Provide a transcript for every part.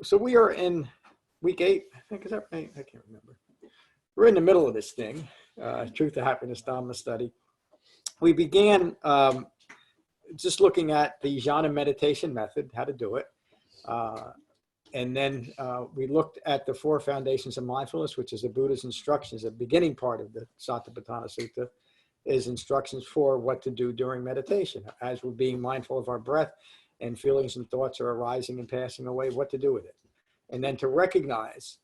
So we are in week 8, I think. Is that right? I can't remember. We're in the middle of this thing, Truth of Happiness Dhamma Study. We began just looking at the jhana meditation method, how to do it. And then we looked at the 4 foundations of mindfulness, which is the Buddha's instructions. The beginning part of the Satipatthana Sutta is instructions for what to do during meditation. As we're being mindful of our breath and feelings and thoughts are arising and passing away, what to do with it. And then to recognize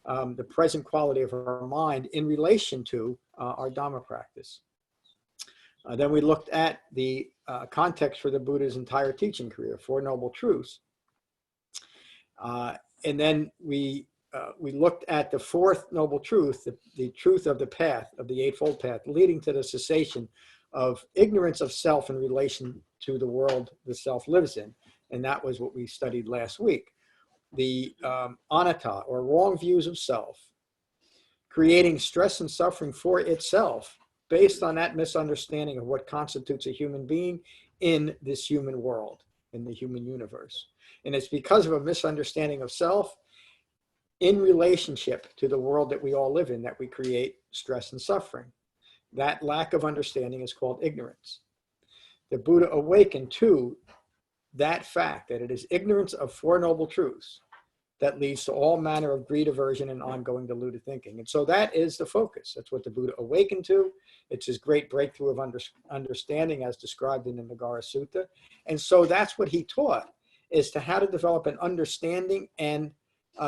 the present quality of our mind in relation to our Dhamma practice. Then we looked at the context for the Buddha's entire teaching career, 4 Noble Truths. And then we looked at the 4th Noble Truth, the truth of the path, of the Eightfold Path, leading to the cessation of ignorance of self in relation to the world the self lives in. And that was what we studied last week. The anatta, or wrong views of self, creating stress and suffering for itself based on that misunderstanding of what constitutes a human being in this human world, in the human universe. And it's because of a misunderstanding of self in relationship to the world that we all live in that we create stress and suffering. That lack of understanding is called ignorance. The Buddha awakened to that fact, that it is ignorance of 4 Noble Truths that leads to all manner of greed, aversion, and ongoing deluded thinking. And so that is the focus. That's what the Buddha awakened to. It's his great breakthrough of understanding as described in the Nagara Sutta. And so that's what he taught, is to how to develop an understanding and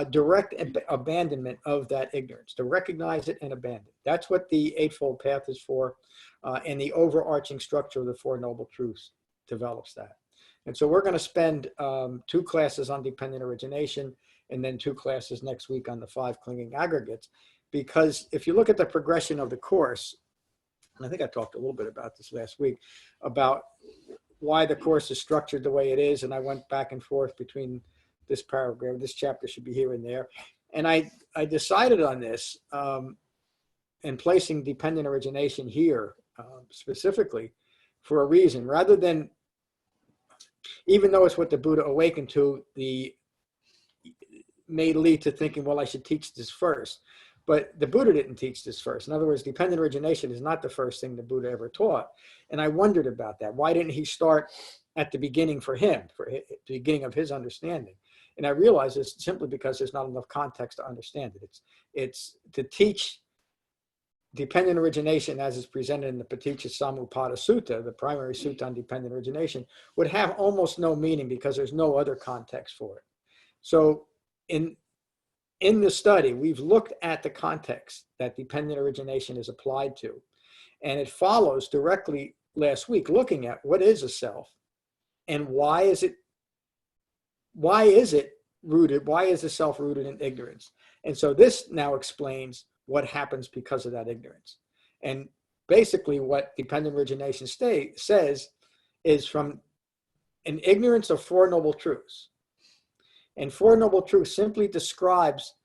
direct abandonment of that ignorance, to recognize it and abandon. That's what the Eightfold Path is for, and the overarching structure of the 4 Noble Truths develops that. And so we're going to spend 2 classes on dependent origination, and then 2 classes next week on the 5 clinging aggregates. Because if you look at the progression of the course, and I think I talked a little bit about this last week, about why the course is structured the way it is, and I went back and forth between this paragraph, this chapter should be here and there. And I decided on this and placing dependent origination here specifically for a reason, rather than, even though it's what the Buddha awakened to, may lead to thinking, well, I should teach this first. But the Buddha didn't teach this first. In other words, dependent origination is not the first thing the Buddha ever taught. And I wondered about that. Why didn't he start at the beginning for him, for the beginning of his understanding? And I realized it's simply because there's not enough context to understand it. It's to teach dependent origination as is presented in the Paticca-Samuppada Sutta, the primary sutta on dependent origination, would have almost no meaning because there's no other context for it. So in the study, we've looked at the context that dependent origination is applied to. And it follows directly last week, looking at what is a self and why is it rooted, why is the self rooted in ignorance? And so this now explains what happens because of that ignorance. And basically what dependent origination says is from an ignorance of 4 Noble Truths. And 4 Noble Truths simply describes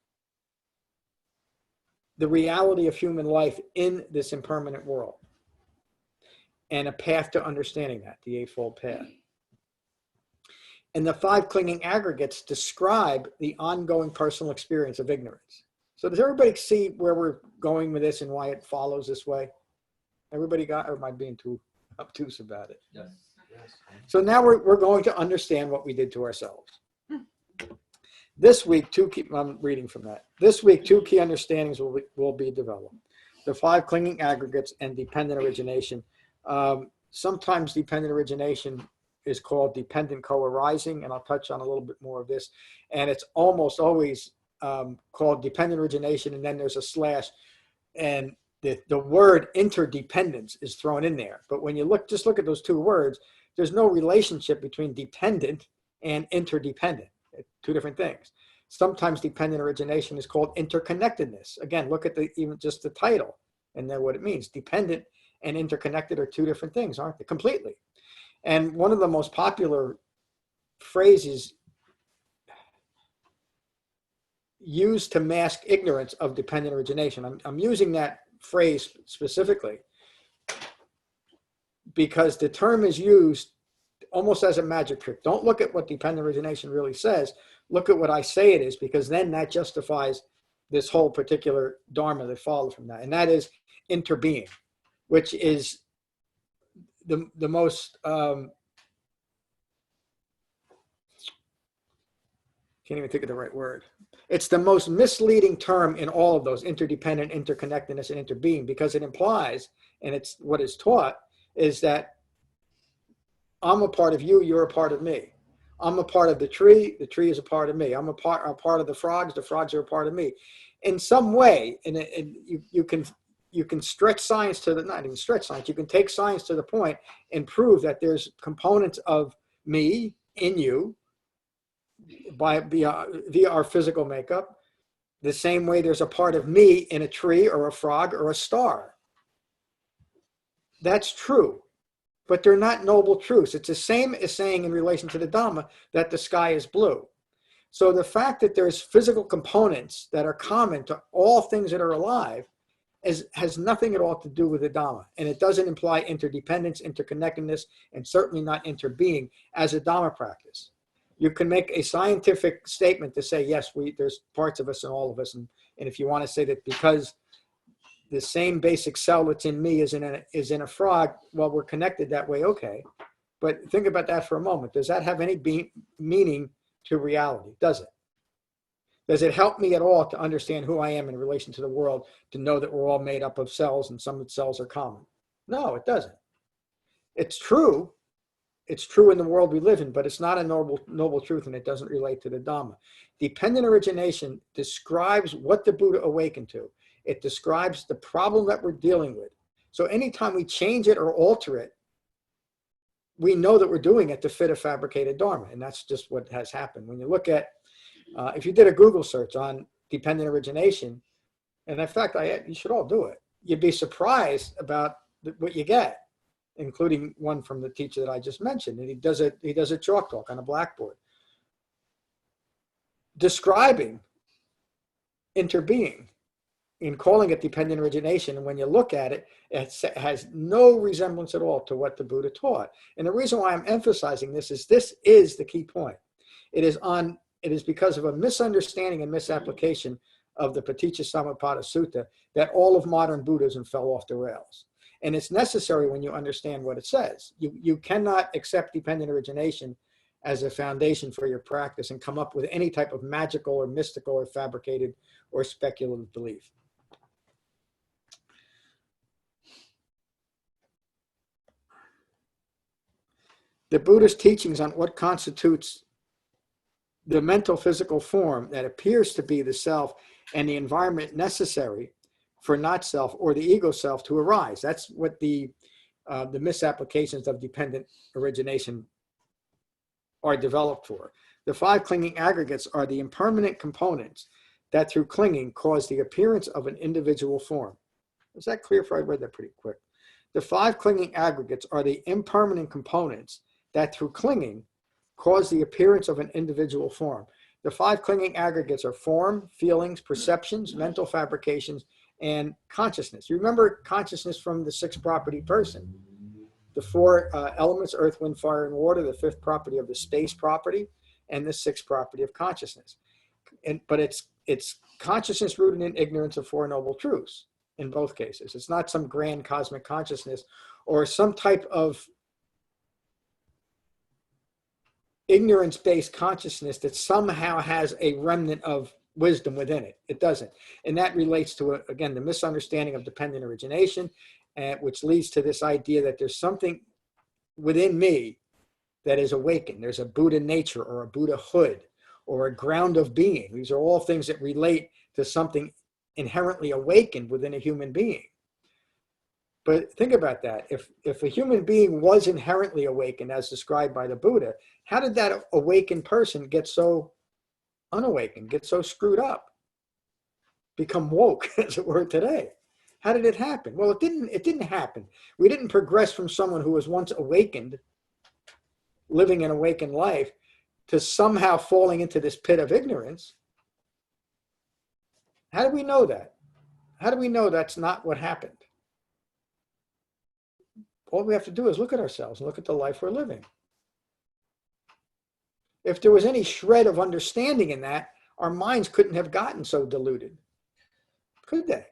the reality of human life in this impermanent world and a path to understanding that, the Eightfold Path. And the 5 clinging aggregates describe the ongoing personal experience of ignorance. So does everybody see where we're going with this and why it follows this way? Everybody got, or am I being too obtuse about it? Yes. Yes. So now we're going to understand what we did to ourselves. This week, I'm reading from that. This week, 2 key understandings will be developed. The 5 clinging aggregates and dependent origination. Sometimes dependent origination is called dependent co-arising, and I'll touch on a little bit more of this. And it's almost always called dependent origination, and then there's a slash, and the word interdependence is thrown in there. But when you just look at those 2 words, there's no relationship between dependent and interdependent. 2 different things. Sometimes dependent origination is called interconnectedness. Again, look at even just the title and then what it means. Dependent and interconnected are 2 different things, aren't they? Completely. And one of the most popular phrases used to mask ignorance of dependent origination. I'm using that phrase specifically because the term is used almost as a magic trick. Don't look at what dependent origination really says. Look at what I say it is, because then that justifies this whole particular dharma that follows from that. And that is interbeing, which is the most, can't even think of the right word. It's the most misleading term in all of those: interdependent, interconnectedness, and interbeing, because it implies, and it's what is taught, is that I'm a part of you, you're a part of me. I'm a part of the tree is a part of me. I'm a part of the frogs are a part of me. In some way, and you can stretch science to the, not even stretch science, you can take science to the point and prove that there's components of me in you via our physical makeup, the same way there's a part of me in a tree or a frog or a star. That's true, but they're not noble truths. It's the same as saying in relation to the Dhamma that the sky is blue. So the fact that there's physical components that are common to all things that are alive has nothing at all to do with the Dhamma. And it doesn't imply interdependence, interconnectedness, and certainly not interbeing as a Dhamma practice. You can make a scientific statement to say, yes, there's parts of us and all of us. And if you want to say that because the same basic cell that's in me is in a frog, well, we're connected that way, okay. But think about that for a moment. Does that have any meaning to reality? Does it? Does it help me at all to understand who I am in relation to the world, to know that we're all made up of cells and some of the cells are common? No, it doesn't. It's true. It's true in the world we live in, but it's not a noble truth, and it doesn't relate to the Dhamma. Dependent origination describes what the Buddha awakened to. It describes the problem that we're dealing with. So anytime we change it or alter it, we know that we're doing it to fit a fabricated Dharma, and that's just what has happened. When you look at, if you did a Google search on dependent origination, and in fact, you should all do it, you'd be surprised about what you get, including one from the teacher that I just mentioned. And he does a chalk talk on a blackboard describing interbeing and calling it dependent origination. And when you look at it, it has no resemblance at all to what the Buddha taught. And the reason why I'm emphasizing this is the key point. It is because of a misunderstanding and misapplication of the Paticca Sutta that all of modern Buddhism fell off the rails. And it's necessary when you understand what it says. You cannot accept dependent origination as a foundation for your practice and come up with any type of magical or mystical or fabricated or speculative belief. The Buddha's teachings on what constitutes the mental physical form that appears to be the self and the environment necessary for not self or the ego self to arise. That's what the misapplications of dependent origination are developed for. The 5 clinging aggregates are the impermanent components that through clinging cause the appearance of an individual form. Was that clear? I read that pretty quick. The 5 clinging aggregates are the impermanent components that through clinging cause the appearance of an individual form. The 5 clinging aggregates are form, feelings, perceptions, mental fabrications, and consciousness. You remember consciousness from the 6th property person. The 4 elements, earth, wind, fire, and water, the 5th property of the space property, and the 6th property of consciousness. But it's consciousness rooted in ignorance of 4 noble truths in both cases. It's not some grand cosmic consciousness or some type of ignorance-based consciousness that somehow has a remnant of wisdom within it. It doesn't. And that relates to, again, the misunderstanding of dependent origination, which leads to this idea that there's something within me that is awakened. There's a Buddha nature or a Buddhahood or a ground of being. These are all things that relate to something inherently awakened within a human being. But think about that. If a human being was inherently awakened as described by the Buddha, how did that awakened person get so unawakened, get so screwed up, become woke, as it were, today? How did it happen? Well, it didn't happen. We didn't progress from someone who was once awakened, living an awakened life, to somehow falling into this pit of ignorance. How do we know that? How do we know that's not what happened? All we have to do is look at ourselves and look at the life we're living. If there was any shred of understanding in that, our minds couldn't have gotten so diluted, could they?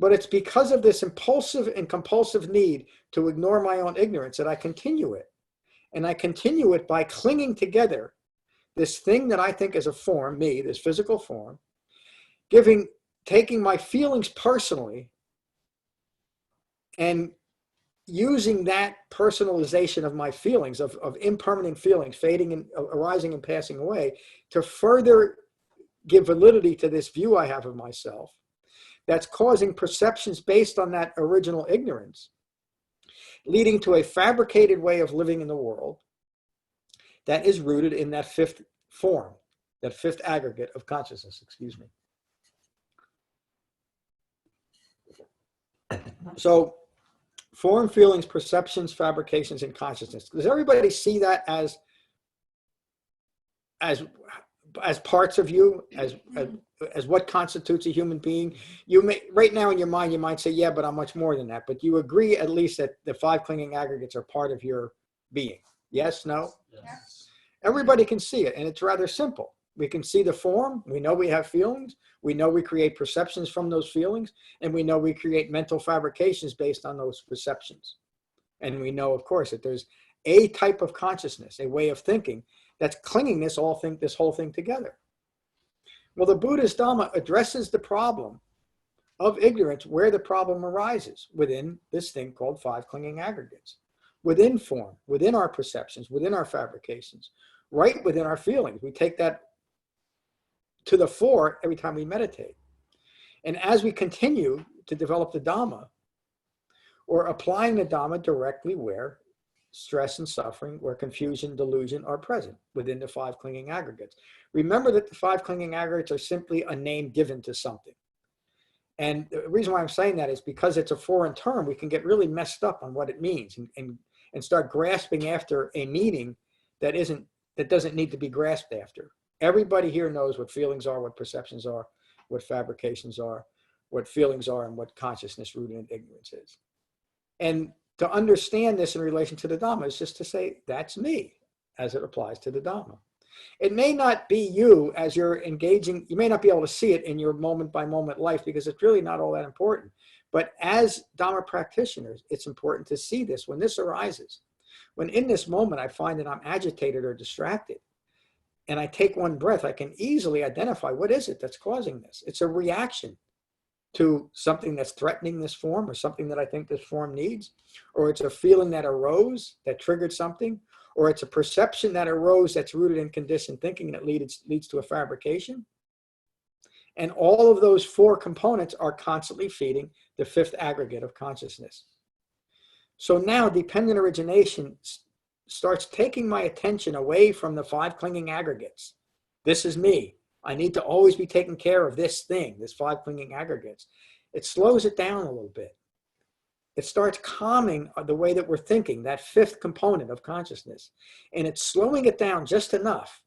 But it's because of this impulsive and compulsive need to ignore my own ignorance that I continue it. And I continue it by clinging together this thing that I think is a form, me, this physical form, taking my feelings personally and using that personalization of my feelings, of impermanent feelings, fading and arising and passing away, to further give validity to this view I have of myself that's causing perceptions based on that original ignorance, leading to a fabricated way of living in the world that is rooted in that fifth form, that fifth aggregate of consciousness, excuse me. So form, feelings, perceptions, fabrications, and consciousness. Does everybody see that as parts of you, as what constitutes a human being? You may, right now in your mind, you might say, yeah, but I'm much more than that. But you agree at least that the 5 clinging aggregates are part of your being. Yes, no? Yes. Everybody can see it, and it's rather simple. We can see the form. We know we have feelings. We know we create perceptions from those feelings, and we know we create mental fabrications based on those perceptions. And we know, of course, that there's a type of consciousness, a way of thinking that's clinging this whole thing together. Well, the Buddha's Dhamma addresses the problem of ignorance where the problem arises, within this thing called 5 clinging aggregates, within form, within our perceptions, within our fabrications, right within our feelings. We take that to the fore every time we meditate. And as we continue to develop the Dhamma, or applying the Dhamma directly where stress and suffering, where confusion, delusion are present within the 5 clinging aggregates. Remember that the 5 clinging aggregates are simply a name given to something. And the reason why I'm saying that is because it's a foreign term, we can get really messed up on what it means and start grasping after a meaning that doesn't need to be grasped after. Everybody here knows what feelings are, what perceptions are, what fabrications are, what feelings are, and what consciousness rooted in ignorance is. And to understand this in relation to the Dhamma is just to say, that's me, as it applies to the Dhamma. It may not be you as you're engaging, you may not be able to see it in your moment by moment life because it's really not all that important. But as Dhamma practitioners, it's important to see this when this arises. When in this moment I find that I'm agitated or distracted, and I take one breath, I can easily identify what is it that's causing this. It's a reaction to something that's threatening this form, or something that I think this form needs, or it's a feeling that arose that triggered something, or it's a perception that arose that's rooted in conditioned thinking that leads to a fabrication. And all of those 4 components are constantly feeding the 5th aggregate of consciousness. So now dependent origination starts taking my attention away from the 5 clinging aggregates. This is me. I need to always be taking care of this thing, this 5 clinging aggregates. It slows it down a little bit. It starts calming the way that we're thinking, that 5th component of consciousness. And it's slowing it down just enough.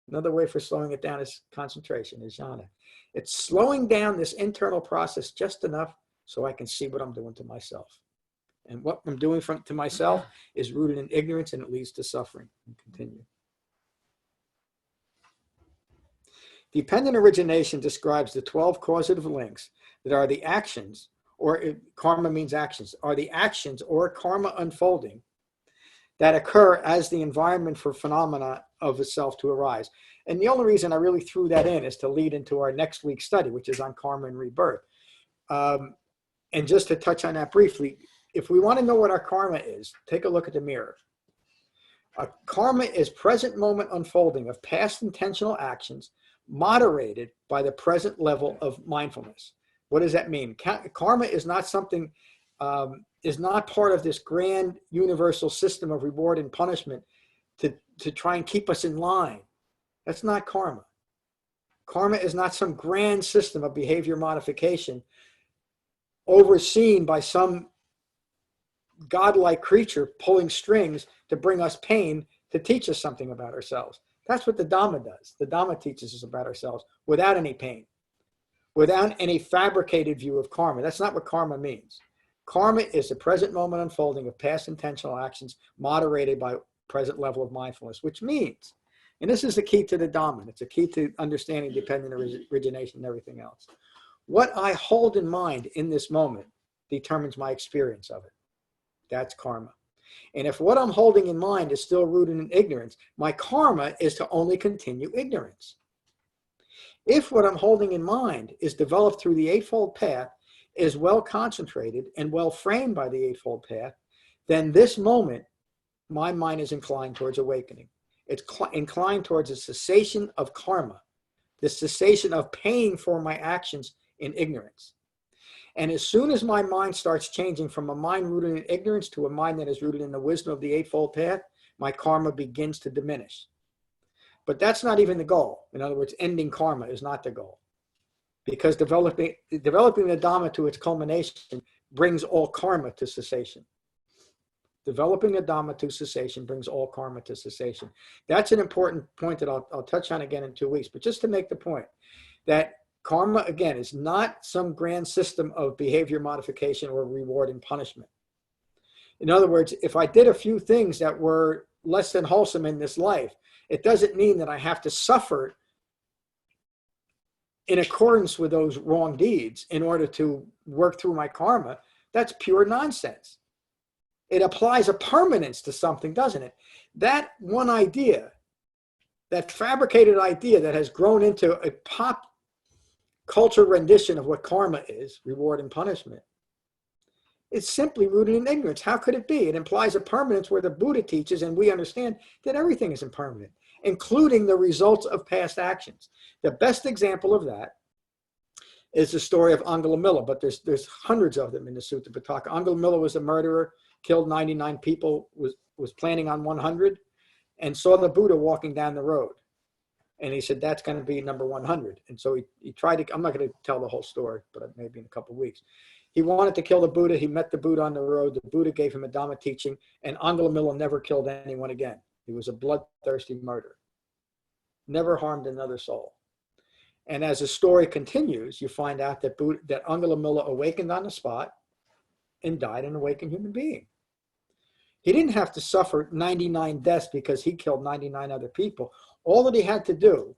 Another way for slowing it down is concentration, is jhana. It's slowing down this internal process just enough so I can see what I'm doing to myself. And what I'm doing to myself is rooted in ignorance, and it leads to suffering. And continue. Dependent origination describes the 12 causative links that are the actions, or karma means actions, are the actions or karma unfolding that occur as the environment for phenomena of the self to arise. And the only reason I really threw that in is to lead into our next week's study, which is on karma and rebirth. And just to touch on that briefly, if we want to know what our karma is, take a look at the mirror. Karma is present moment unfolding of past intentional actions moderated by the present level of mindfulness. What does that mean? Karma is not something, is not part of this grand universal system of reward and punishment to try and keep us in line. That's not karma. Karma is not some grand system of behavior modification overseen by some godlike creature pulling strings to bring us pain to teach us something about ourselves. That's what the Dhamma does. The Dhamma teaches us about ourselves without any pain, without any fabricated view of karma. That's not what karma means. Karma is the present moment unfolding of past intentional actions moderated by present level of mindfulness, which means, and this is the key to the Dhamma, it's a key to understanding dependent origination and everything else. What I hold in mind in this moment determines my experience of it. That's karma. And if what I'm holding in mind is still rooted in ignorance, my karma is to only continue ignorance. If what I'm holding in mind is developed through the Eightfold Path, is well concentrated and well framed by the Eightfold Path, then this moment, my mind is inclined towards awakening. It's inclined towards a cessation of karma, the cessation of paying for my actions in ignorance. And as soon as my mind starts changing from a mind rooted in ignorance to a mind that is rooted in the wisdom of the Eightfold Path, my karma begins to diminish. But that's not even the goal. In other words, ending karma is not the goal. Because developing the Dhamma to its culmination brings all karma to cessation. Developing the Dhamma to cessation brings all karma to cessation. That's an important point that I'll touch on again in 2 weeks. But just to make the point that karma, again, is not some grand system of behavior modification or reward and punishment. In other words, if I did a few things that were less than wholesome in this life, it doesn't mean that I have to suffer in accordance with those wrong deeds in order to work through my karma. That's pure nonsense. It applies a permanence to something, doesn't it? That one idea, that fabricated idea that has grown into a pop culture rendition of what karma is, reward and punishment, it's simply rooted in ignorance. How could it be? It implies a permanence where the Buddha teaches, and we understand, that everything is impermanent, including the results of past actions. The best example of that is the story of Angulimala, but there's hundreds of them in the Sutta Pitaka. Angulimala was a murderer, killed 99 people, was planning on 100, and saw the Buddha walking down the road. And he said, that's going to be number 100. And so he tried to, I'm not going to tell the whole story, but maybe in a couple of weeks. He wanted to kill the Buddha. He met the Buddha on the road. The Buddha gave him a Dhamma teaching, and Angulimala never killed anyone again. He was a bloodthirsty murderer. Never harmed another soul. And as the story continues, you find out that Angulimala awakened on the spot and died an awakened human being. He didn't have to suffer 99 deaths because he killed 99 other people. All that he had to do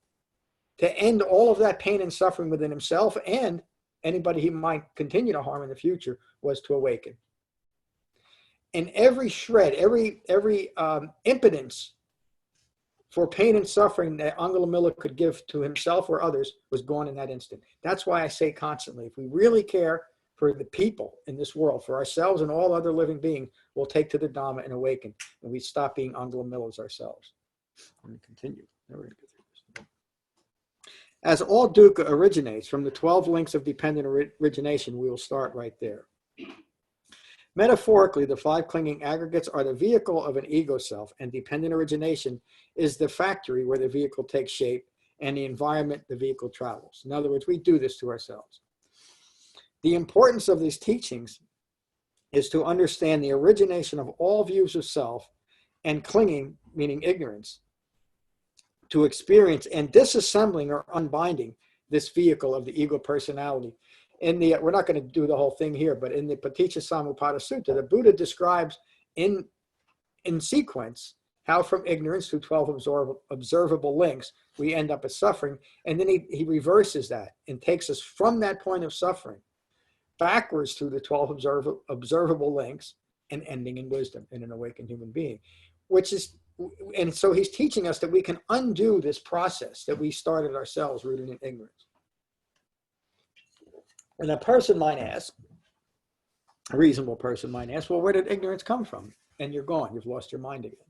to end all of that pain and suffering within himself and anybody he might continue to harm in the future was to awaken. And every shred, every impotence for pain and suffering that Angulimala could give to himself or others was gone in that instant. That's why I say constantly, if we really care for the people in this world, for ourselves and all other living beings, we'll take to the Dhamma and awaken, and we stop being Angulimalas ourselves. Let me continue. Now we're going to get through this. As all dukkha originates from the 12 links of dependent origination, we will start right there. Metaphorically, the 5 clinging aggregates are the vehicle of an ego self, and dependent origination is the factory where the vehicle takes shape and the environment the vehicle travels. In other words, we do this to ourselves. The importance of these teachings is to understand the origination of all views of self and clinging, meaning ignorance, to experience and disassembling or unbinding this vehicle of the ego personality. We're not going to do the whole thing here, but in the Paticca-Samuppada Sutta, the Buddha describes in sequence how from ignorance through 12 observable links, we end up as suffering. And then he reverses that and takes us from that point of suffering backwards through the 12 observable links and ending in wisdom in an awakened human being, and so he's teaching us that we can undo this process that we started ourselves rooted in ignorance. And a person might ask, a reasonable person might ask, well, where did ignorance come from? And you're gone, you've lost your mind again.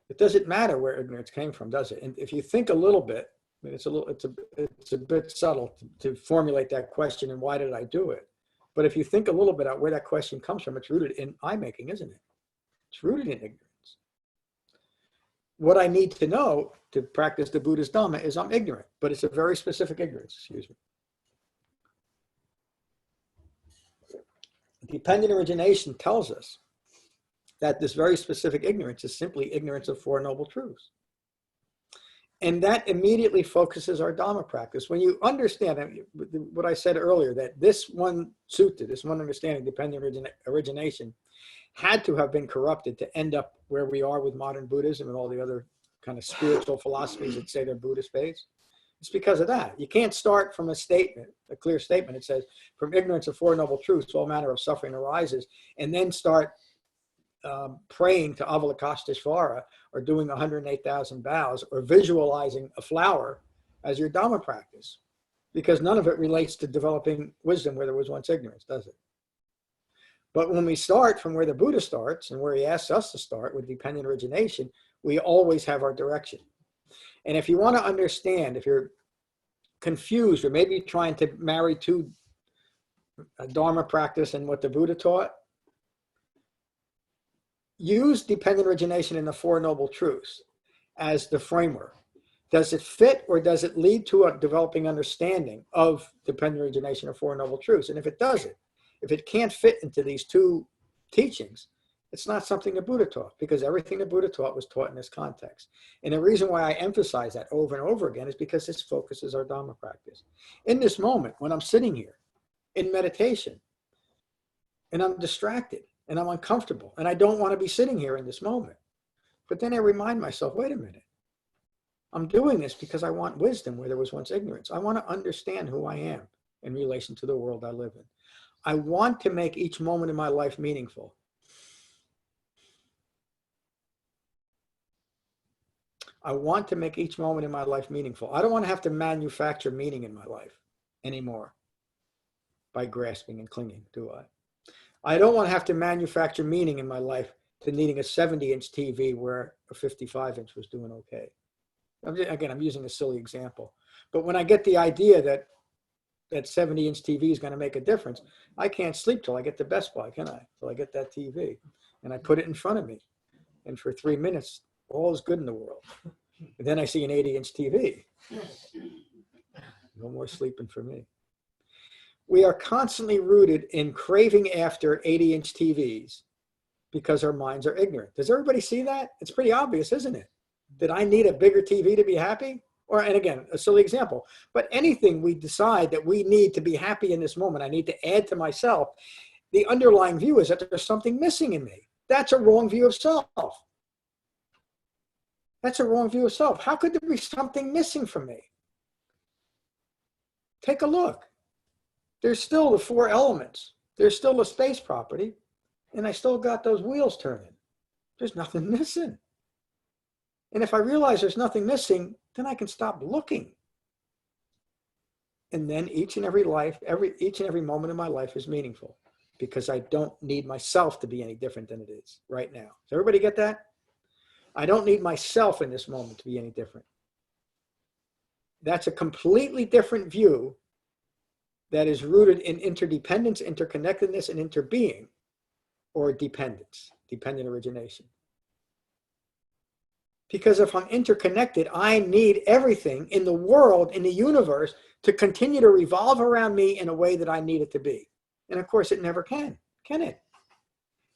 It doesn't matter where ignorance came from, does it? And if you think a little bit, I mean, it's a bit subtle to formulate that question, and why did I do it? But if you think a little bit about where that question comes from, it's rooted in I-making, isn't it? It's rooted in ignorance. What I need to know to practice the Buddha's Dhamma is I'm ignorant, but it's a very specific ignorance, excuse me. Dependent origination tells us that this very specific ignorance is simply ignorance of 4 noble truths. And that immediately focuses our Dhamma practice. When you understand what I said earlier, that this one sutta, this one understanding, dependent origination, had to have been corrupted to end up where we are with modern Buddhism and all the other kind of spiritual philosophies that say they're Buddhist based. It's because of that. You can't start from a statement, a clear statement. It says, from ignorance of Four Noble Truths, all manner of suffering arises, and then start praying to Avalokiteshvara or doing 108,000 bows or visualizing a flower as your Dhamma practice, because none of it relates to developing wisdom where there was once ignorance, does it? But when we start from where the Buddha starts and where he asks us to start with dependent origination, we always have our direction. And if you want to understand, if you're confused or maybe trying to marry two Dharma practice and what the Buddha taught, use dependent origination in the Four Noble Truths as the framework. Does it fit or does it lead to a developing understanding of dependent origination or Four Noble Truths? And if it doesn't, if it can't fit into these two teachings, it's not something the Buddha taught, because everything the Buddha taught was taught in this context. And the reason why I emphasize that over and over again is because this focuses our Dhamma practice. In this moment, when I'm sitting here in meditation and I'm distracted and I'm uncomfortable and I don't want to be sitting here in this moment, but then I remind myself, wait a minute, I'm doing this because I want wisdom where there was once ignorance. I want to understand who I am in relation to the world I live in. I want to make each moment in my life meaningful. I want to make each moment in my life meaningful. I don't want to have to manufacture meaning in my life anymore by grasping and clinging, do I? I don't want to have to manufacture meaning in my life to needing a 70-inch TV where a 55-inch was doing okay. Again, I'm using a silly example. But when I get the idea that that 70-inch TV is going to make a difference, I can't sleep till I get to Best Buy, can I? Till I get that TV. And I put it in front of me. And for 3 minutes, all is good in the world. And then I see an 80-inch TV. No more sleeping for me. We are constantly rooted in craving after 80-inch TVs because our minds are ignorant. Does everybody see that? It's pretty obvious, isn't it? That I need a bigger TV to be happy? Or, and again, a silly example, but anything we decide that we need to be happy in this moment, I need to add to myself, the underlying view is that there's something missing in me. That's a wrong view of self. That's a wrong view of self. How could there be something missing from me? Take a look. There's still the four elements. There's still the space property, and I still got those wheels turning. There's nothing missing. And if I realize there's nothing missing, then I can stop looking. And then each and every moment of my life is meaningful because I don't need myself to be any different than it is right now. Does everybody get that? I don't need myself in this moment to be any different. That's a completely different view that is rooted in interdependence, interconnectedness, and interbeing, or dependence, dependent origination. Because if I'm interconnected, I need everything in the world, in the universe, to continue to revolve around me in a way that I need it to be. And of course, it never can it?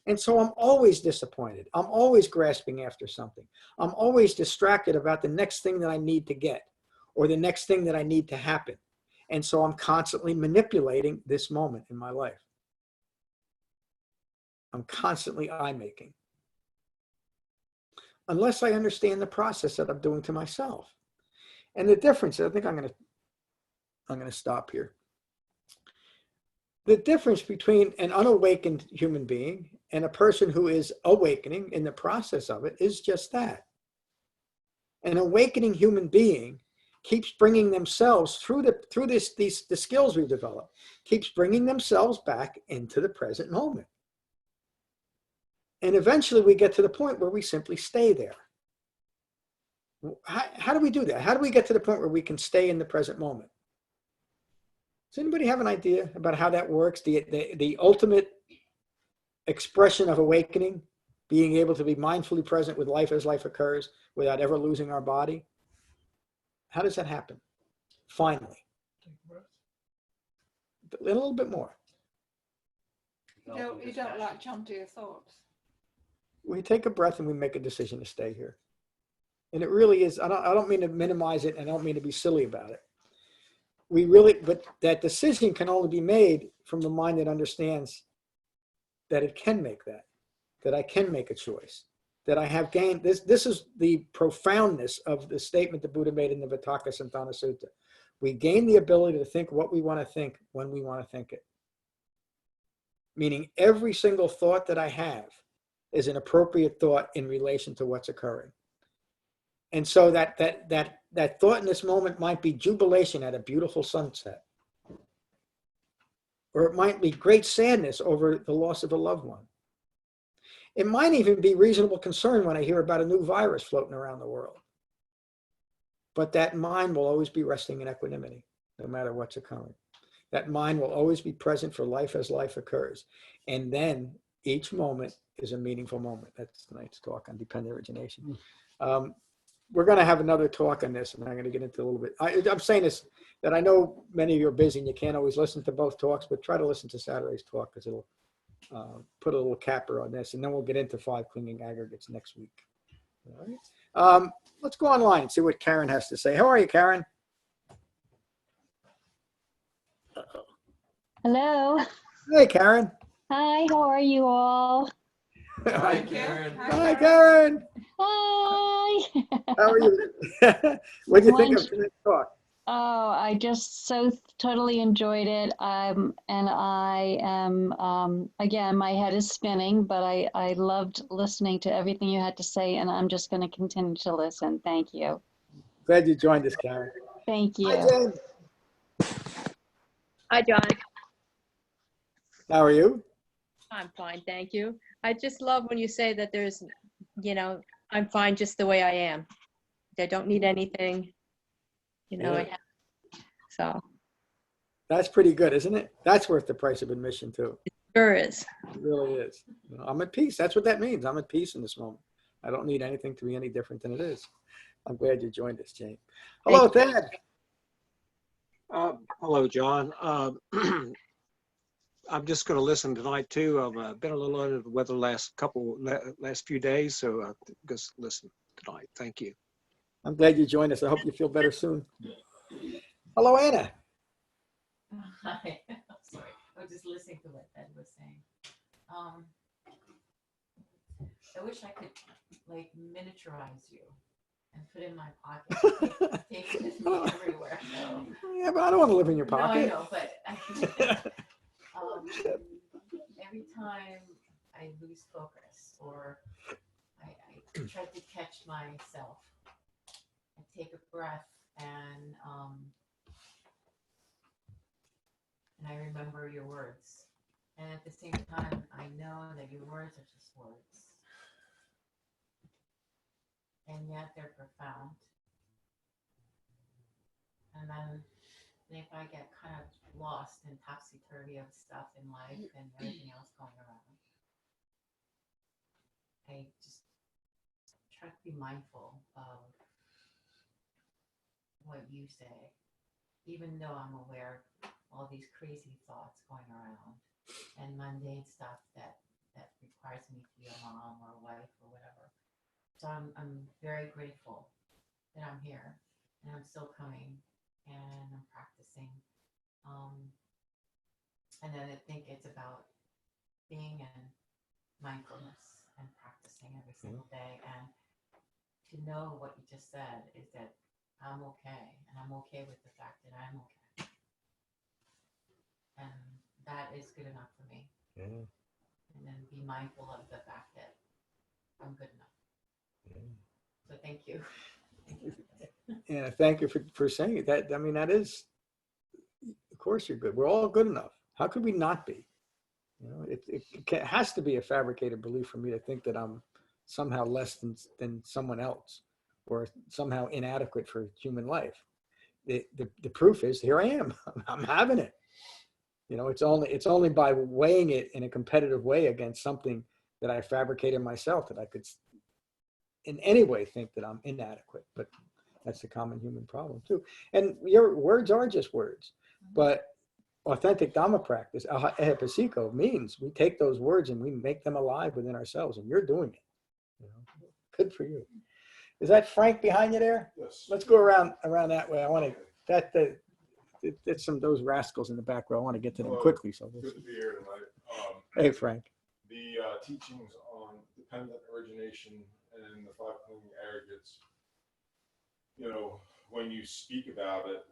And so I'm always disappointed. I'm always grasping after something. I'm always distracted about the next thing that I need to get or the next thing that I need to happen. And so I'm constantly manipulating this moment in my life. I'm constantly I-making. Unless I understand the process that I'm doing to myself. And the difference, I think I'm going to stop here. The difference between an unawakened human being and a person who is awakening in the process of it is just that. An awakening human being keeps bringing themselves through the skills we've developed, keeps bringing themselves back into the present moment. And eventually we get to the point where we simply stay there. How do we do that? How do we get to the point where we can stay in the present moment? Does anybody have an idea about how that works? The ultimate expression of awakening, being able to be mindfully present with life as life occurs without ever losing our body. How does that happen? Finally. A little bit more. No, you don't like jump to your thoughts. We take a breath and we make a decision to stay here. And it really is, I don't mean to minimize it and I don't mean to be silly about it. But that decision can only be made from the mind that understands that it can make that. that I can make a choice, that I have gained. This is the profoundness of the statement the Buddha made in the Vitakka Sutta. We gain the ability to think what we want to think when we want to think it. Meaning every single thought that I have is an appropriate thought in relation to what's occurring. And so that thought in this moment might be jubilation at a beautiful sunset. Or it might be great sadness over the loss of a loved one. It might even be reasonable concern when I hear about a new virus floating around the world. But that mind will always be resting in equanimity, no matter what's occurring. That mind will always be present for life as life occurs. And then each moment is a meaningful moment. That's tonight's talk on dependent origination. We're going to have another talk on this, and I'm going to get into a little bit. I'm saying this, that I know many of you are busy and you can't always listen to both talks, but try to listen to Saturday's talk because it'll put a little capper on this, and then we'll get into 5 clinging aggregates next week. All right. Let's go online and see what Karen has to say. How are you, Karen? Hello. Hey, Karen. Hi, how are you all? Hi, Karen. Hi, Karen. Hi. How are you? What do you think of tonight's talk? Oh, I just so totally enjoyed it. And I am, again, my head is spinning, but I loved listening to everything you had to say, and I'm just going to continue to listen. Thank you. Glad you joined us, Karen. Thank you. Hi, Jen. Hi, John. How are you? I'm fine, thank you. I just love when you say that there's, I'm fine just the way I am. I don't need anything, Yeah. So. That's pretty good, isn't it? That's worth the price of admission, too. It sure is. It really is. I'm at peace. That's what that means. I'm at peace in this moment. I don't need anything to be any different than it is. I'm glad you joined us, Jane. Hello, Thad. Hello, John. I'm just going to listen tonight too. I've been a little under the weather last few days, so I'll just listen tonight. Thank you. I'm glad you joined us. I hope you feel better soon. Hello, Anna. Hi. Sorry, I was just listening to what Ed was saying. I wish I could like miniaturize you and put in my pocket, take it with me everywhere. So. Yeah, but I don't want to live in your pocket. No, I know, but every time I lose focus or I try to catch myself, I take a breath and I remember your words. And at the same time, I know that your words are just words. And yet they're profound. And then if I get kind of lost in topsy-turvy of stuff in life and everything else going around, I just try to be mindful of what you say, even though I'm aware of all these crazy thoughts going around and mundane stuff that requires me to be a mom or a wife or whatever. So I'm very grateful that I'm here and I'm still coming and I'm practicing. And then I think it's about being in mindfulness and practicing every single day. And to know what you just said is that I'm okay, and I'm okay with the fact that I'm okay. And that is good enough for me. Yeah. And then be mindful of the fact that I'm good enough. Yeah. So thank you. Yeah, thank you for saying it. That, I mean, that is, of course you're good. We're all good enough. How could we not be? You know, it has to be a fabricated belief for me to think that I'm somehow less than someone else or somehow inadequate for human life. The proof is here I am. I'm having it. You know, it's only by weighing it in a competitive way against something that I fabricated myself that I could in any way think that I'm inadequate. But that's a common human problem too. And your words are just words, but authentic Dhamma practice, ehepasiko, means we take those words and we make them alive within ourselves, and you're doing it. You know, good for you. Is that Frank behind you there? Yes. Let's go around that way. I want to, that's some of those rascals in the back row. I want to get to them quickly. So Good to be here tonight. hey, Frank. the teachings on dependent origination and the five Clinging-Aggregates, you know, when you speak about it,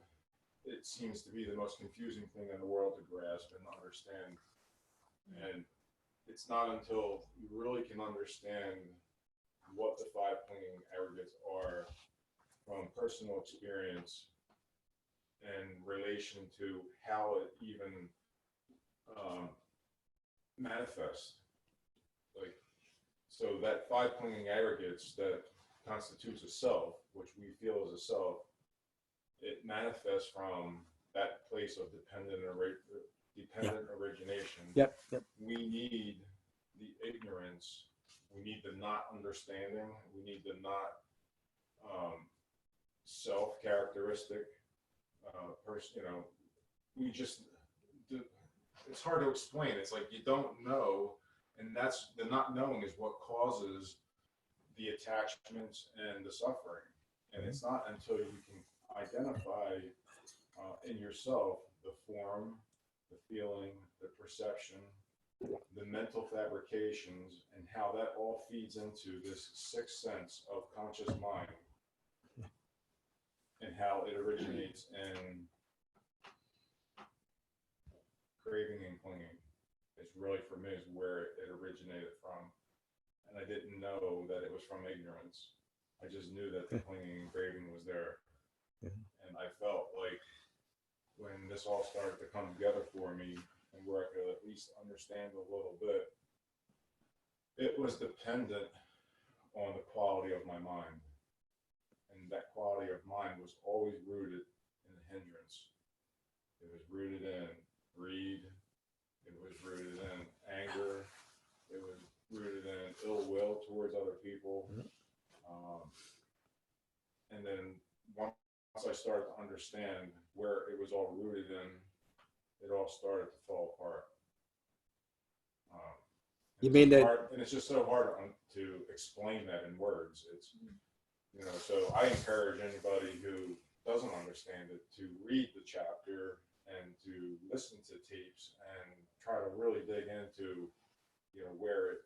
it seems to be the most confusing thing in the world to grasp and understand. And it's not until you really can understand what the five Clinging-Aggregates are from personal experience in relation to how it even manifests. Like, so that five Clinging-Aggregates that constitutes a self, which we feel is a self, it manifests from that place of dependent origination. Yep. We need the ignorance, we need the not understanding, we need the not self characteristic person. You know, we just it's hard to explain. It's like you don't know, and that's the not knowing is what causes the attachments and the suffering. And it's not until you can identify in yourself the form, the feeling, the perception, the mental fabrications, and how that all feeds into this sixth sense of conscious mind, and how it originates in craving and clinging. It's really, for me, is where it originated from. And I didn't know that it was from ignorance. I just knew that the clinging and craving was there. And I felt like when this all started to come together for me, and where I could at least understand a little bit, it was dependent on the quality of my mind. And that quality of mind was always rooted in a hindrance. It was rooted in greed. It was rooted in anger. It was rooted in ill will towards other people. And then once I started to understand where it was all rooted in, it all started to fall apart. You mean that? Hard, and it's just so hard to explain that in words. It's, you know, so I encourage anybody who doesn't understand it to read the chapter and to listen to tapes and try to really dig into, you know, where it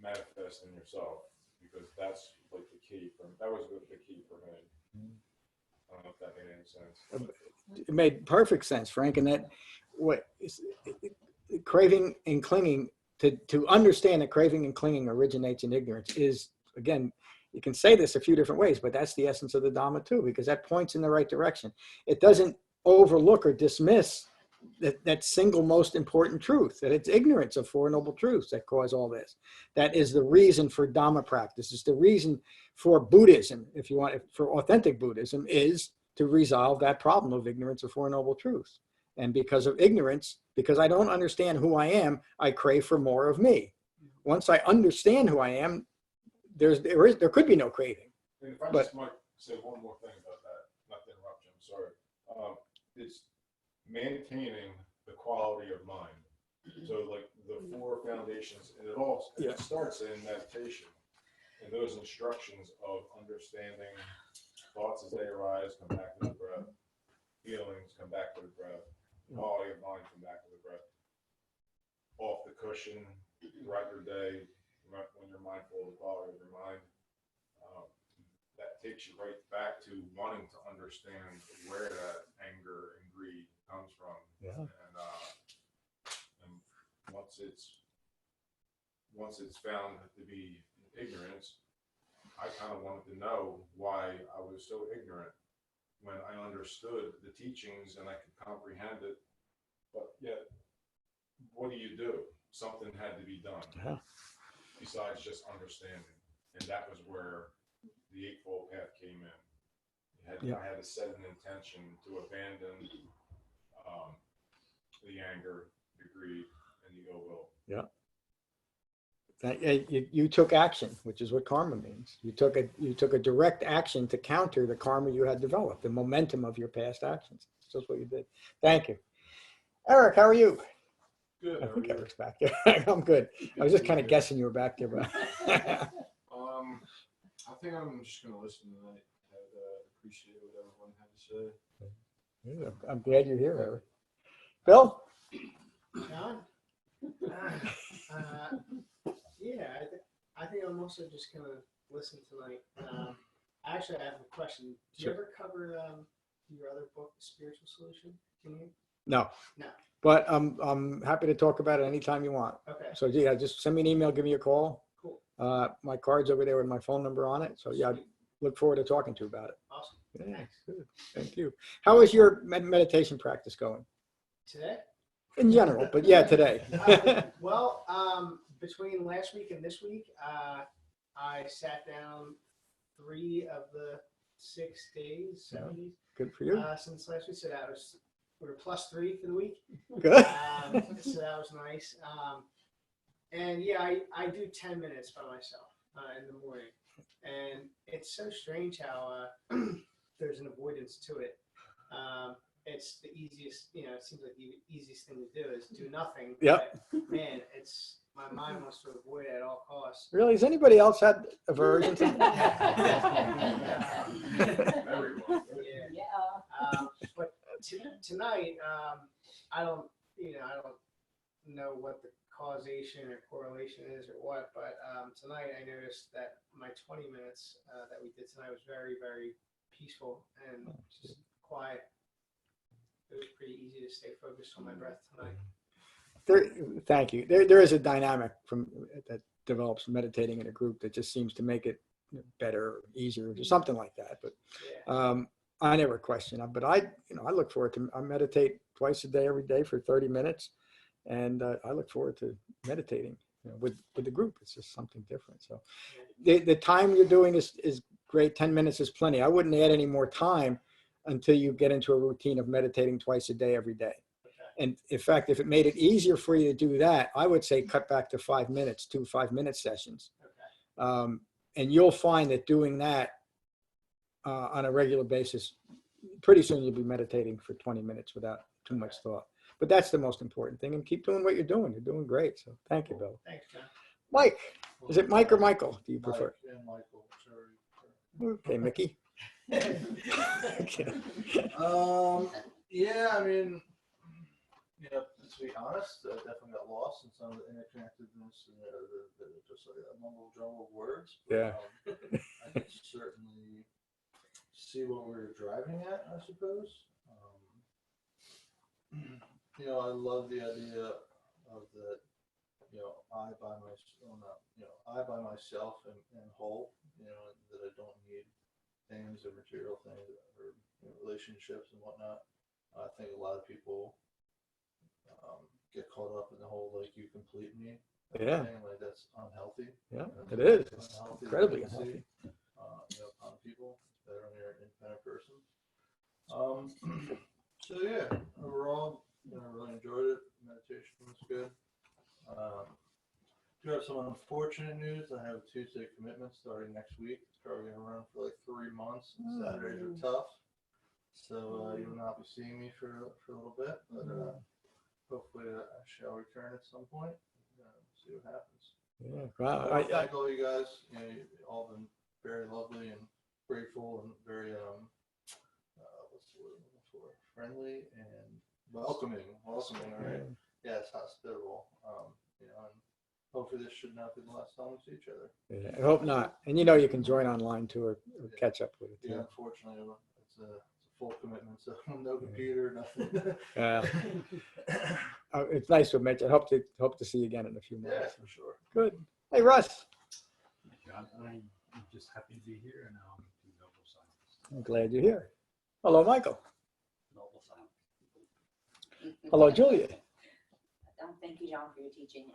manifests in yourself, because that's like the key. That was the key for me. I don't know if that made any sense. It made perfect sense, Frank. And that what is craving and clinging, to understand that craving and clinging originates in ignorance is, again, you can say this a few different ways, but that's the essence of the Dhamma too, because that points in the right direction. It doesn't overlook or dismiss that single most important truth, that it's ignorance of Four Noble Truths that cause all this. That is the reason for Dhamma practice. It's the reason for Buddhism, if you want, for authentic Buddhism, is to resolve that problem of ignorance of Four Noble Truths. And because of ignorance, because I don't understand who I am, I crave for more of me. Once I understand who I am, there could be no craving. And if I just might say one more thing about that, not to interrupt you, I'm sorry. It's maintaining the quality of mind. So like the four foundations, and it starts in meditation. And those instructions of understanding thoughts as they arise, come back to the breath. Feelings, come back to the breath. Quality of mind, come back to the breath. Off the cushion throughout your day, when you're mindful of the quality of your mind, that takes you right back to wanting to understand where that anger and greed comes from. And once it's found to be ignorance, I kind of wanted to know why I was so ignorant when I understood the teachings and I could comprehend it. But yet, what do? Something had to be done besides just understanding. And that was where the Eightfold Path came in. I had to set an intention to abandon the anger, the greed, and the ill will. You took action, which is what karma means. You took a direct action to counter the karma you had developed, the momentum of your past actions. That's just what you did. Thank you. Eric, how are you? Good. I think Eric's back there. I'm good. I was just kind of guessing you were back there, but I think I'm just going to listen tonight. I'd appreciate what everyone had to say. I'm glad you're here, Eric. Bill? John? Yeah, I think I'm also just gonna listen tonight. Actually, I have a question. Do you Sure. ever cover your other book, The Spiritual Solution? Can you? No, No. but I'm happy to talk about it anytime you want. Okay. So yeah, just send me an email, give me a call. Cool. My card's over there with my phone number on it. So yeah, I look forward to talking to you about it. Awesome. Yeah, Thanks. good. Thank you. How is your meditation practice going? Today? In general, but yeah, today. Well, between last week and this week, I sat down 3 of the 6 days, 7 days, Good for you. since last week. So we're +3 for the week. Good. So that was nice. And yeah, I do 10 minutes by myself in the morning. And it's so strange how there's an avoidance to it. It's the easiest, it seems like the easiest thing to do is do nothing. Yep. But, man, my mind wants to avoid it at all costs. Really? Has anybody else had aversion to Yeah. But tonight, I don't know what the causation or correlation is or what, but tonight I noticed that my 20 minutes that we did tonight was very, very peaceful and just quiet. It was pretty easy to stay focused on my breath tonight. Thank you. There is a dynamic that develops meditating in a group that just seems to make it better, easier, or something like that. But Yeah. I never question it. But I look forward to. I meditate twice a day, every day for 30 minutes, and I look forward to meditating with the group. It's just something different. So the time you're doing is great. 10 minutes is plenty. I wouldn't add any more time until you get into a routine of meditating twice a day, every day. And in fact, if it made it easier for you to do that, I would say cut back to 5 minutes, 2 5-minute sessions. Okay. And you'll find that doing that on a regular basis, pretty soon you'll be meditating for 20 minutes without too much thought. But that's the most important thing. And keep doing what you're doing. You're doing great. So thank you, Bill. Thanks, John. Mike, is it Mike or Michael? Do you Mike prefer? and Michael, sorry. Okay, Mickey. Okay. Yeah, I mean, to be honest, I definitely got lost in some of the interconnectedness and the just like a mumble jumble of words. But, Yeah. I can certainly see what we're driving at, I suppose. I love the idea of that. I by myself and whole. That I don't need things or material things or relationships and whatnot. I think a lot of people get caught up in the whole like you complete me Yeah. thing. Like that's unhealthy. Yeah, That's it is. It's unhealthy incredibly dependency, unhealthy. upon people. It's better when you're an independent person. So yeah, overall, I really enjoyed it. Meditation was good. Do have some unfortunate news. I have Tuesday commitments starting next week. It's probably going to run for like 3 months. Saturdays are tough. So you will not be seeing me for a little bit. But hopefully I shall return at some point. See what happens. Yeah. Wow. Thank all you guys. You've all been very lovely and grateful and very what's the word I'm looking for? Friendly and welcoming. Right? Yeah, it's hospitable. And hopefully this should not be the last time we see each other. Yeah, I hope not. And you can join online too or catch up with it. Yeah, unfortunately, it's a full commitment, so no computer, nothing. Yeah. It's nice to meet you. I hope to see you again in a few months. Yeah, for sure. Good. Hey, Russ. I'm just happy to be here and do Noble Science. I'm glad you're here. Hello, Michael. Noble Science. Hello, Julia. Thank you, John, for your teaching.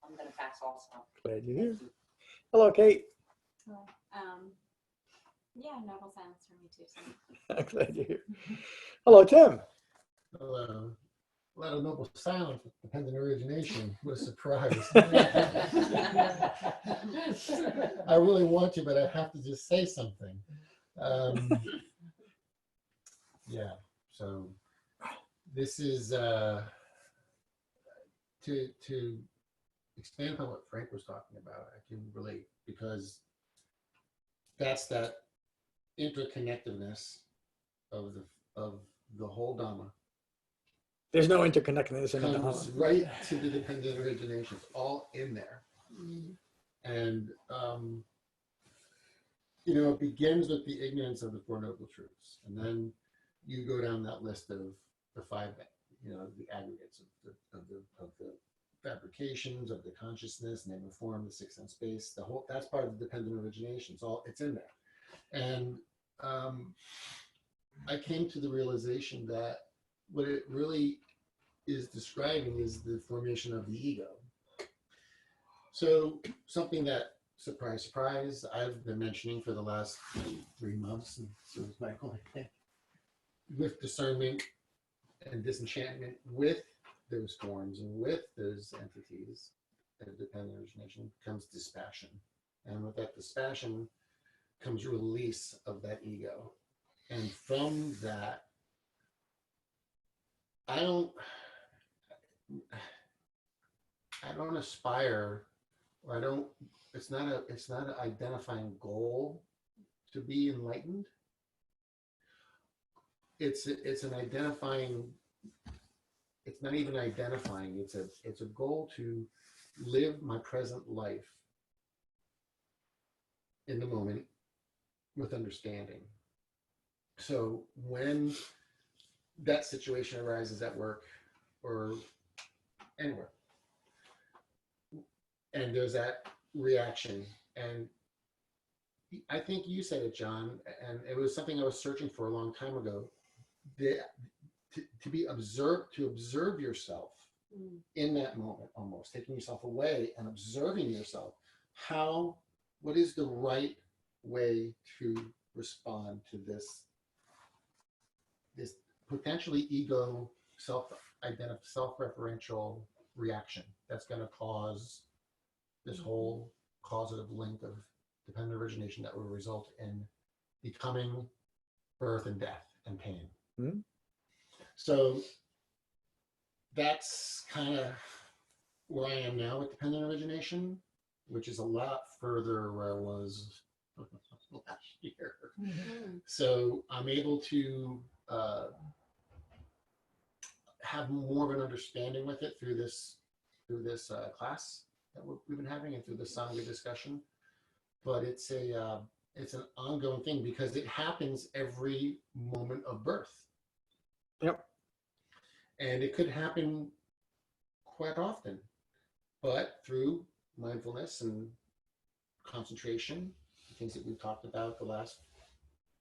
I'm going to pass also. Glad you're here. Hello, Kate. Yeah, Noble Science for me too. So. I'm glad you're here. Hello, Tim. Hello. A lot of noble silence with dependent origination. What a surprise. I really want to, but I have to just say something. Yeah, so this is to expand upon what Frank was talking about. I can relate because that's that interconnectedness of the whole Dhamma There's no interconnectedness in the Dhamma. comes right to the dependent origination. It's all in there. And, you know, it begins with the ignorance of the Four Noble Truths. And then you go down that list of the five, you know, the aggregates of the fabrications of the consciousness, name and form, the sixth sense space, the whole, that's part of the dependent origination. It's in there. And I came to the realization that what it really is describing is the formation of the ego. So something that, surprise, surprise, I've been mentioning for the last 3 months, and so is Michael, I think, with discernment and disenchantment with those forms and with those entities that dependent origination comes dispassion. And with that dispassion comes release of that ego. And from that, I don't aspire, or I don't, it's not an identifying goal to be enlightened. It's an identifying, it's not even identifying, it's a goal to live my present life in the moment with understanding. So when that situation arises at work or anywhere, and there's that reaction, and I think you said it, John, and it was something I was searching for a long time ago, to be observed, to observe yourself in that moment, almost taking yourself away and observing yourself. What is the right way to respond to this potentially ego, self-referential reaction that's going to cause this whole causative link of dependent origination that will result in becoming, birth, and death and pain. Mm-hmm. So that's kind of where I am now with dependent origination, which is a lot further where I was last year. So I'm able to have more of an understanding with it through this class that we've been having and through the sangha discussion. But it's an ongoing thing because it happens every moment of birth. Yep. And it could happen quite often, but through mindfulness and concentration, things that we've talked about the last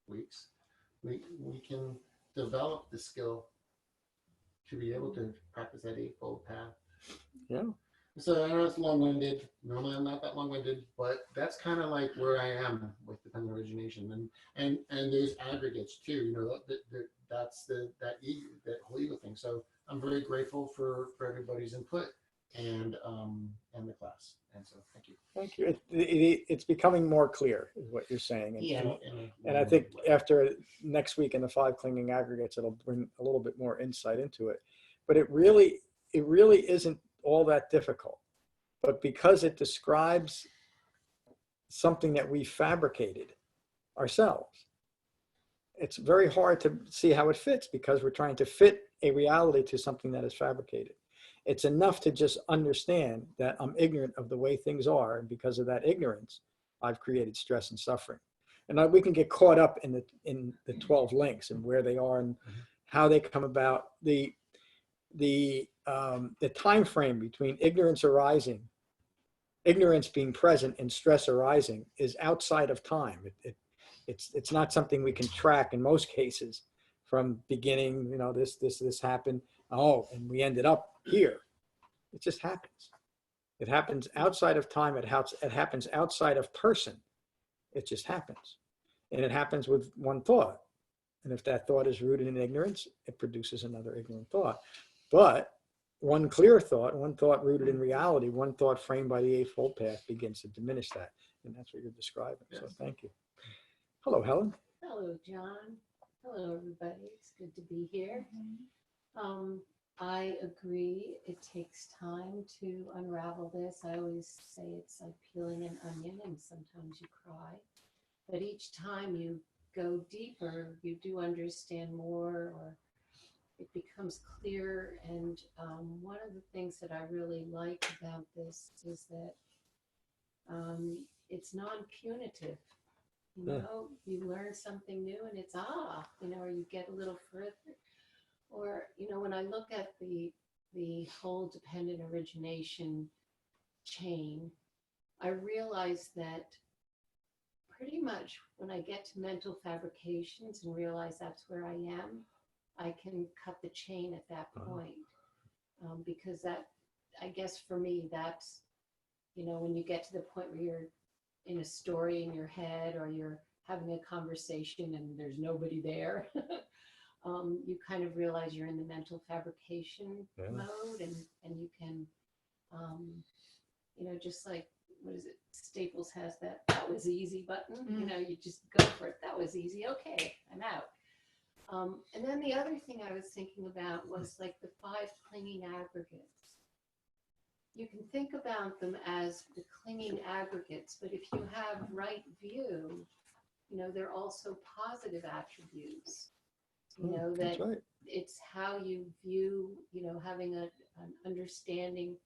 weeks, we can develop the skill to be able to practice that eightfold path. Yeah. So I know it's long-winded. Normally I'm not that long-winded, but that's kind of like where I am with dependent origination, and there's aggregates too. You know, that's that whole ego thing. So I'm very grateful for everybody's input and the class. And so thank you. Thank you. It's becoming more clear, is what you're saying. And, Yeah. and I think after next week in the 5 clinging aggregates, it'll bring a little bit more insight into it. But it really isn't all that difficult. But because it describes something that we fabricated ourselves, it's very hard to see how it fits because we're trying to fit a reality to something that is fabricated. It's enough to just understand that I'm ignorant of the way things are, and because of that ignorance, I've created stress and suffering. And we can get caught up in the 12 links and where they are and how they come about. The time frame between ignorance being present and stress arising is outside of time. It's not something we can track in most cases from beginning, you know, this happened. Oh, and we ended up here. It just happens. It happens outside of time. It happens outside of person. It just happens. And it happens with one thought. And if that thought is rooted in ignorance, it produces another ignorant thought. But one clear thought, one thought rooted in reality, one thought framed by the Eightfold Path begins to diminish that. And that's what you're describing. Yes. So thank you. Hello, Helen. Hello, John. Hello, everybody. It's good to be here. I agree. It takes time to unravel this. I always say it's like peeling an onion, and sometimes you cry. But each time you go deeper, you do understand more, or it becomes clear. And one of the things that I really like about this is that it's non-punitive. You know, you learn something new and it's, you know, or you get a little further. Or, you know, when I look at the whole dependent origination chain, I realize that pretty much when I get to mental fabrications and realize that's where I am, I can cut the chain at that point. Because that, I guess for me, that's, you know, when you get to the point where you're in a story in your head or you're having a conversation and there's nobody there, you kind of realize you're in the mental fabrication mode, and you can, you know, just like, what is it? Staples has that was easy button. You know, you just go for it. That was easy. Okay, I'm out. And then the other thing I was thinking about was like the 5 clinging aggregates. You can think about them as the clinging aggregates, but if you have right view, you know, they're also positive attributes. You know, that it's how you view, you know, having an understanding,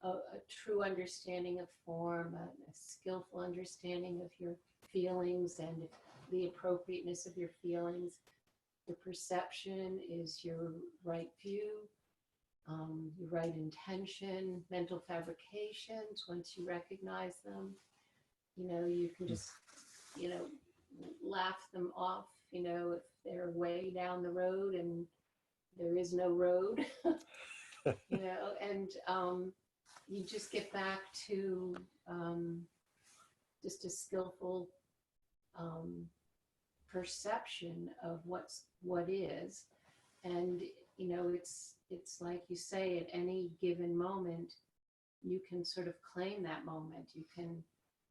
a true understanding of form, a skillful understanding of your feelings and the appropriateness of your feelings. The perception is your right view, your right intention, mental fabrications. Once you recognize them, you know, you can just, you know, laugh them off, you know, if they're way down the road and there is no road, you know, and you just get back to just a skillful perception of what is. And, you know, it's like you say, at any given moment, you can sort of claim that moment. You can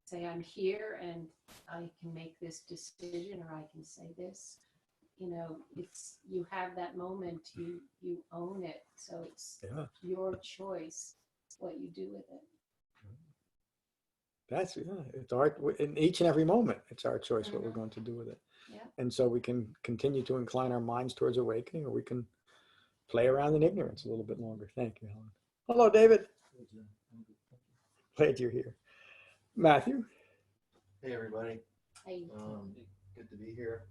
say, I'm here and I can make this decision, or I can say this. You know, it's, you have that moment, you own it. So it's your choice what you do with it. That's, it's art in each and every moment. It's our choice what we're going to do with it. Yeah. And so we can continue to incline our minds towards awakening, or we can play around in ignorance a little bit longer. Thank you, Helen. Hello, David. Glad you're here. Matthew. Hey, everybody. Hey. Good to be here.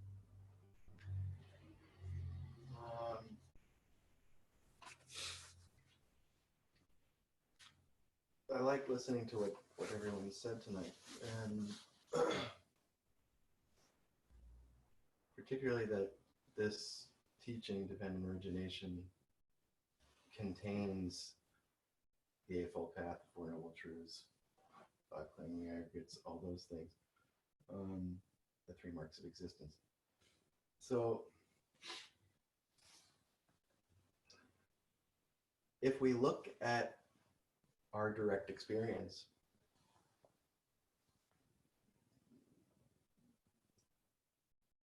I like listening to what everyone said tonight, and particularly that this teaching, Dependent Origination, contains the Eightfold Path, the Four Noble Truths, 5 Clinging-Aggregates, all those things, the 3 marks of existence. So if we look at our direct experience,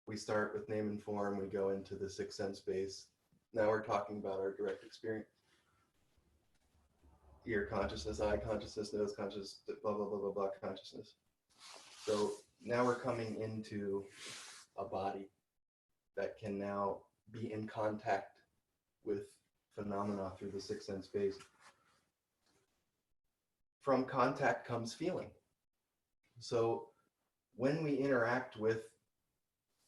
we start with name and form, we go into the 6th sense base. Now we're talking about our direct experience. Ear consciousness, eye consciousness, nose consciousness, blah, blah, blah, blah, blah consciousness. So now we're coming into a body that can now be in contact with phenomena through the 6th sense base. From contact comes feeling. So when we interact with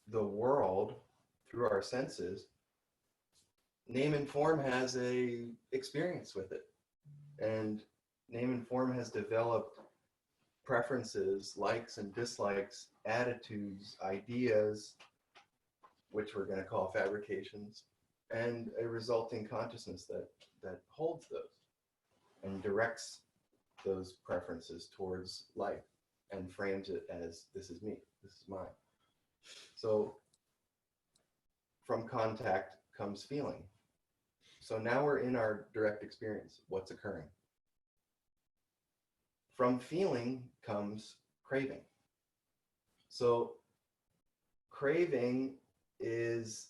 the world through our senses, name and form has a experience with it. And name and form has developed preferences, likes and dislikes, attitudes, ideas, which we're going to call fabrications, and a resulting consciousness that holds those and directs those preferences towards life and frames it as, this is me, this is mine. So from contact comes feeling. So now we're in our direct experience. What's occurring? From feeling comes craving. So craving is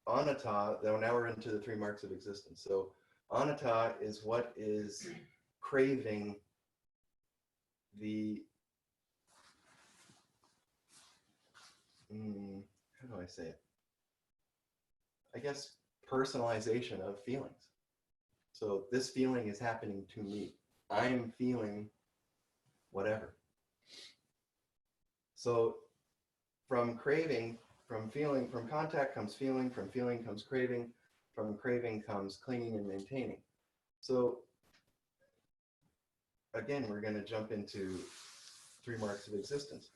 anatta. Now we're into the 3 marks of existence. So anatta is what is craving the, how do I say it? I guess, personalization of feelings. So this feeling is happening to me. I'm feeling whatever. So from craving, from feeling, from contact comes feeling, from feeling comes craving, from craving comes clinging and maintaining. So again, we're going to jump into 3 marks of existence.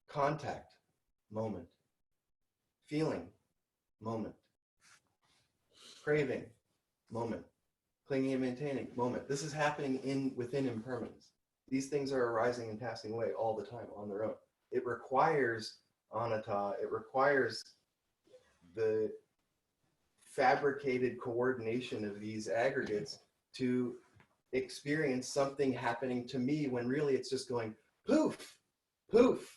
Contact, moment. Feeling, moment. Craving, moment. Clinging and maintaining, moment. This is happening within impermanence. These things are arising and passing away all the time on their own. It requires anatta, it requires the fabricated coordination of these aggregates to experience something happening to me when really it's just going poof, poof,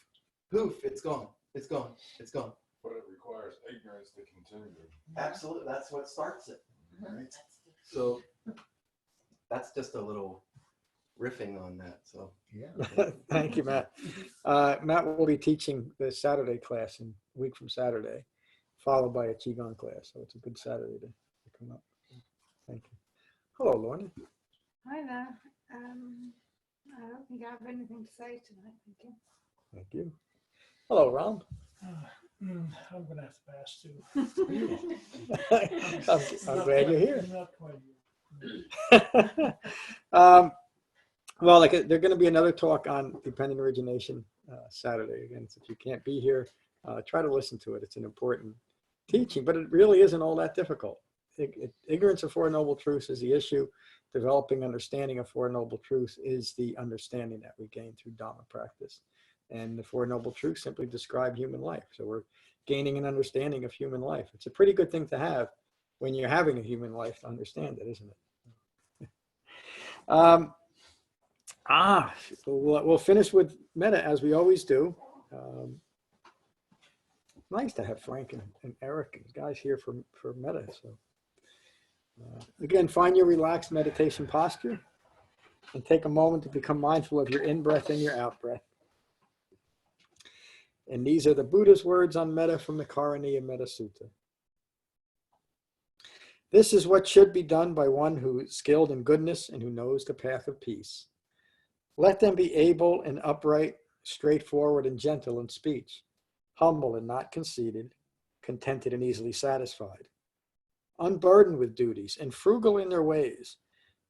poof, it's gone, it's gone, it's gone. But it requires ignorance to continue. Absolutely, that's what starts it. Right? So that's just a little riffing on that. So Yeah. Thank you, Matt. Matt will be teaching the Saturday class in a week from Saturday, followed by a Qigong class. So it's a good Saturday to come up. Thank you. Hello, Lorna. Hi there. I don't think I have anything to say tonight. Thank you. Thank you. Hello, Ram. I'm gonna have to pass too. I'm glad you're here. Not quite here. Well, like they're going to be another talk on dependent origination Saturday again. So if you can't be here, try to listen to it. It's an important teaching, but it really isn't all that difficult. Ignorance of Four Noble Truths is the issue. Developing understanding of Four Noble Truths is the understanding that we gain through Dhamma practice. And the Four Noble Truths simply describe human life. So we're gaining an understanding of human life. It's a pretty good thing to have when you're having a human life to understand it, isn't it? We'll finish with metta as we always do. Nice to have Frank and Eric and guys here for metta. So again, find your relaxed meditation posture and take a moment to become mindful of your in-breath and your out-breath. And these are the Buddha's words on metta from the Karaniya Metta Sutta. This is what should be done by one who is skilled in goodness and who knows the path of peace. Let them be able and upright, straightforward and gentle in speech, humble and not conceited, contented and easily satisfied, unburdened with duties and frugal in their ways,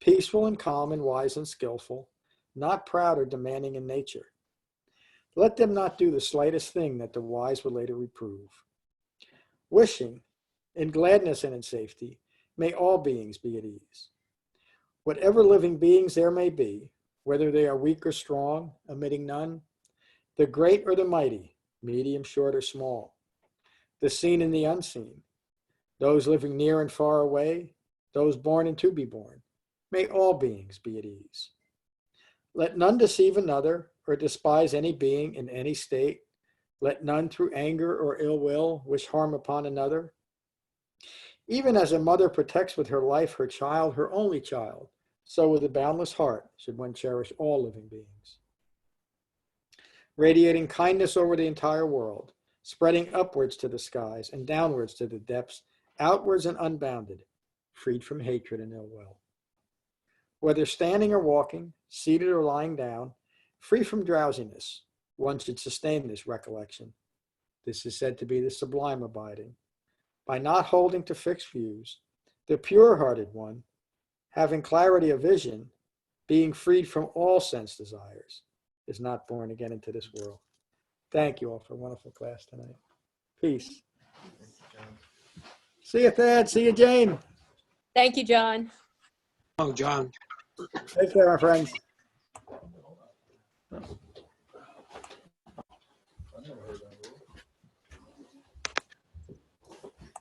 peaceful and calm and wise and skillful, not proud or demanding in nature. Let them not do the slightest thing that the wise will later reprove. Wishing, in gladness and in safety, may all beings be at ease. Whatever living beings there may be, whether they are weak or strong, omitting none, the great or the mighty, medium, short, or small, the seen and the unseen, those living near and far away, those born and to be born, may all beings be at ease. Let none deceive another or despise any being in any state. Let none through anger or ill will wish harm upon another. Even as a mother protects with her life her child, her only child, so with a boundless heart should one cherish all living beings. Radiating kindness over the entire world, spreading upwards to the skies and downwards to the depths, outwards and unbounded, freed from hatred and ill will. Whether standing or walking, seated or lying down, free from drowsiness, one should sustain this recollection. This is said to be the sublime abiding. By not holding to fixed views, the pure-hearted one, having clarity of vision, being freed from all sense desires, is not born again into this world. Thank you all for a wonderful class tonight. Peace. See you, Thad. See you, Jane. Thank you, John. Oh, John. Take care, my friends.